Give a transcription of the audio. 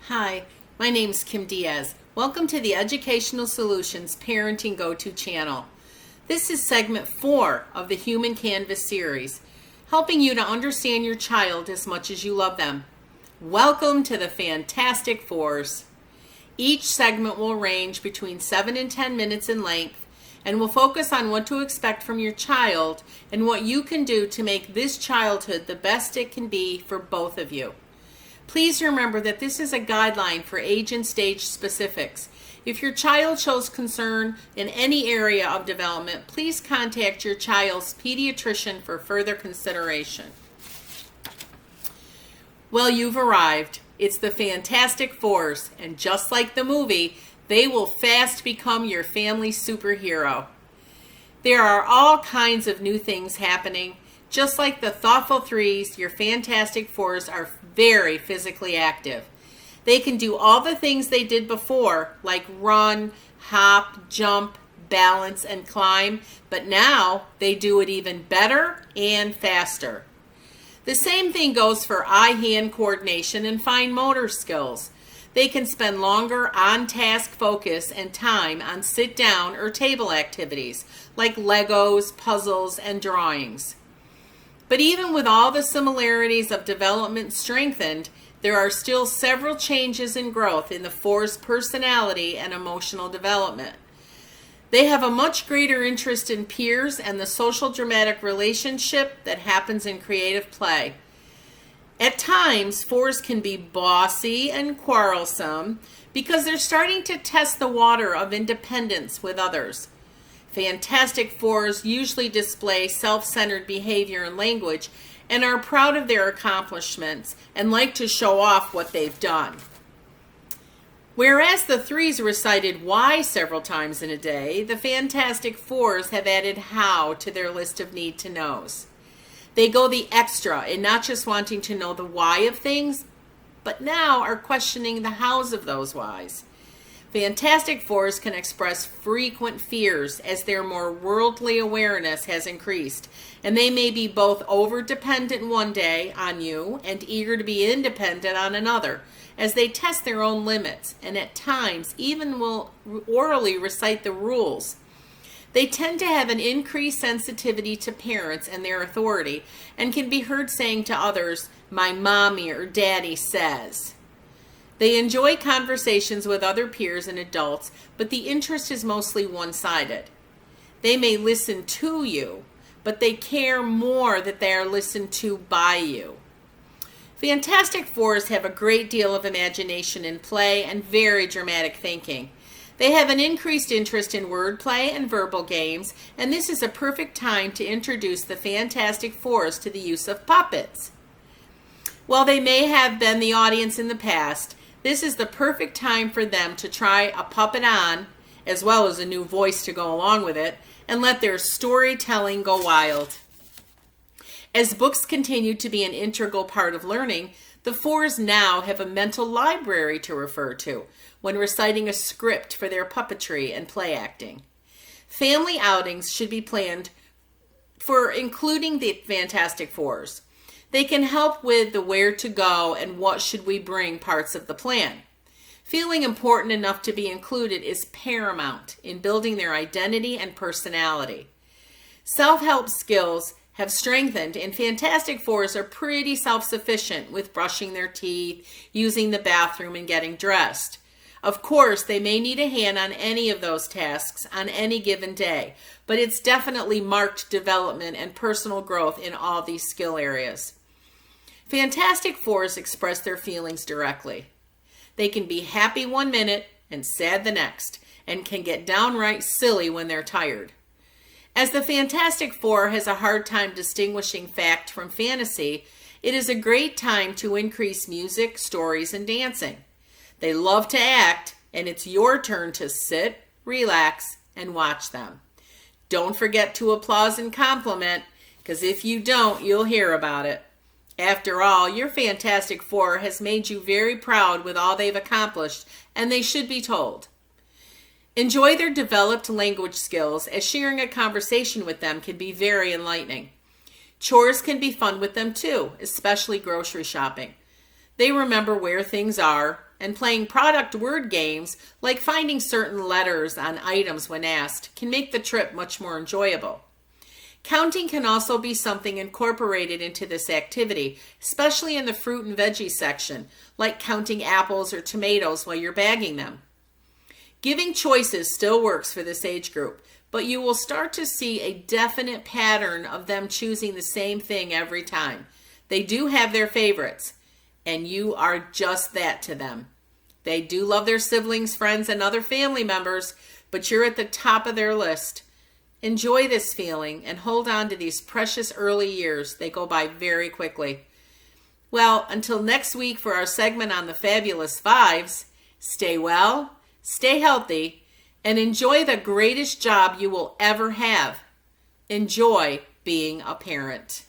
Hi, my name is Kim Diaz. Welcome to the Educational Solutions Parenting Go-To channel. This is segment 4 of the Human Canvas series, helping you to understand your child as much as you love them. Welcome to the Fantastic Fours. Each segment will range between 7 and 10 minutes in length and will focus on what to expect from your child and what you can do to make this childhood the best it can be for both of you. Please remember that this is a guideline for age and stage specifics. If your child shows concern in any area of development, please contact your child's pediatrician for further consideration. Well, you've arrived. It's the Fantastic Fours, and just like the movie, they will fast become your family superhero. There are all kinds of new things happening. Just like the Thoughtful Threes, your Fantastic Fours are very physically active. They can do all the things they did before, like run, hop, jump, balance, and climb, but now they do it even better and faster. The same thing goes for eye-hand coordination and fine motor skills. They can spend longer on-task focus and time on sit-down or table activities, like Legos, puzzles, and drawings. But even with all the similarities of development strengthened, there are still several changes in growth in the Fours' personality and emotional development. They have a much greater interest in peers and the social dramatic relationship that happens in creative play. At times, Fours can be bossy and quarrelsome because they're starting to test the water of independence with others. Fantastic Fours usually display self-centered behavior and language and are proud of their accomplishments and like to show off what they've done. Whereas the Threes recited why several times in a day, the Fantastic Fours have added how to their list of need-to-knows. They go the extra in not just wanting to know the why of things, but now are questioning the hows of those whys. Fantastic Fours can express frequent fears as their more worldly awareness has increased, and they may be both over-dependent one day on you and eager to be independent on another, as they test their own limits and at times even will orally recite the rules. They tend to have an increased sensitivity to parents and their authority and can be heard saying to others, "My mommy or daddy says." They enjoy conversations with other peers and adults, but the interest is mostly one-sided. They may listen to you, but they care more that they are listened to by you. Fantastic Fours have a great deal of imagination in play and very dramatic thinking. They have an increased interest in wordplay and verbal games, and this is a perfect time to introduce the Fantastic Fours to the use of puppets. While they may have been the audience in the past, this is the perfect time for them to try a puppet on, as well as a new voice to go along with it, and let their storytelling go wild. As books continue to be an integral part of learning, the Fours now have a mental library to refer to when reciting a script for their puppetry and play acting. Family outings should be planned for including the Fantastic Fours. They can help with the where to go and what should we bring parts of the plan. Feeling important enough to be included is paramount in building their identity and personality. Self-help skills have strengthened, and Fantastic Fours are pretty self-sufficient with brushing their teeth, using the bathroom, and getting dressed. Of course, they may need a hand on any of those tasks on any given day, but it's definitely marked development and personal growth in all these skill areas. Fantastic Fours express their feelings directly. They can be happy one minute and sad the next, and can get downright silly when they're tired. As the Fantastic Four has a hard time distinguishing fact from fantasy, it is a great time to increase music, stories, and dancing. They love to act, and it's your turn to sit, relax, and watch them. Don't forget to applaud and compliment, because if you don't, you'll hear about it. After all, your Fantastic Four has made you very proud with all they've accomplished, and they should be told. Enjoy their developed language skills, as sharing a conversation with them can be very enlightening. Chores can be fun with them too, especially grocery shopping. They remember where things are, and playing product word games like finding certain letters on items when asked can make the trip much more enjoyable. Counting can also be something incorporated into this activity, especially in the fruit and veggie section, like counting apples or tomatoes while you're bagging them. Giving choices still works for this age group, but you will start to see a definite pattern of them choosing the same thing every time. They do have their favorites, and you are just that to them. They do love their siblings, friends, and other family members, but you're at the top of their list. Enjoy this feeling and hold on to these precious early years. They go by very quickly. Well, until next week for our segment on the Fabulous Fives, stay well, stay healthy, and enjoy the greatest job you will ever have. Enjoy being a parent.